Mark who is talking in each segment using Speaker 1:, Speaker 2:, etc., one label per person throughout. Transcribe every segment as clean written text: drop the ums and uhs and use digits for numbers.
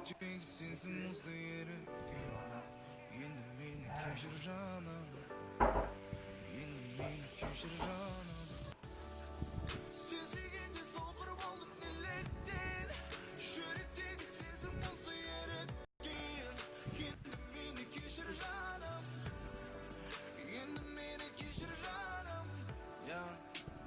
Speaker 1: Жүректегі сезім мұзды еріткен. Енді мені кешір жаным, енді мені кешір жаным. Сен сүйгенде соқыр болдым неліктен. Жүректегі сезім мұзды еріткен. Енді мені кешір жаным, енді мені кешір жаным.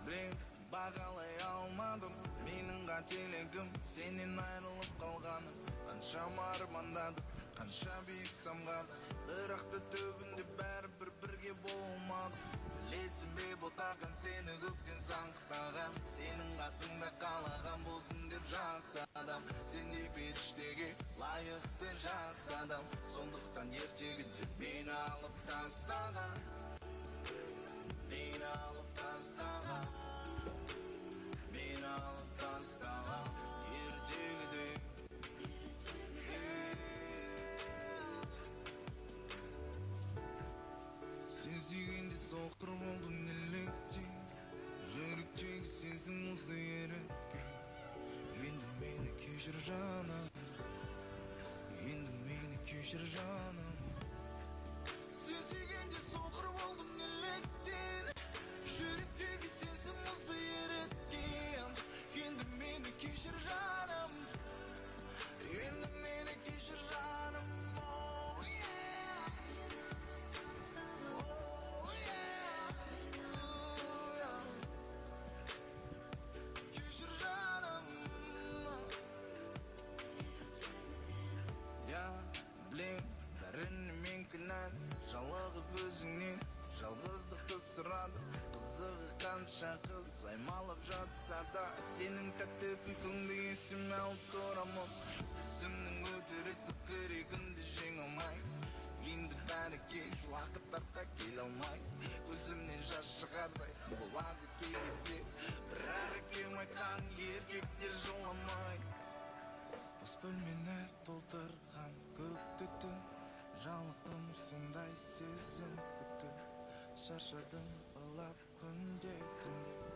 Speaker 1: Білем, бағалай алмадым менің қателігім, сенен айырылып қалғаным. Қаншама армандадым, қанша биік самғадым, бірақ та түбінде бәрібір бірге болмадық. Білесің бе ботақан сені көктен саңғытаған, сенің қасыңда қалаған болсын деп жақсы адам. Сендей періштеге лайықты жақсы адам, сондықтан ертегіде мені алып тастаған, мені алып тастаған, мені алып тастаған ертегіде. Сен сүйгенде соқыр болдым неліктен. Жүректегі сезім мұзды еріткен. Енді мені кешір жаным, енді мені кешір жаным. Сен сүйгенде соқыр болдым неліктен. Жүректегі сезім мұзды еріткен. Енді мені кешір жаным, енді мені кешір жаным. Білем, бәріне мен кінәлі, жалығып өзіңнен жалғыздықты сұрады. Қызығы қанша қыз аймалап жатса да, сенің тәтті күлкіңді есіме алып тұрамын. Өзімнің өтірік көкірегімді жеңе алмай, енді бәрі кеш, уақыт артқа келе алмай. Көзімнен жас шығардай болады кей кезде, бірақ әкем айтқан еркектер жыламай. Бос бөлмені толтырған көк түн, жалықтым сондай сезім күтіп. Шаршадым ылап күнде түнде.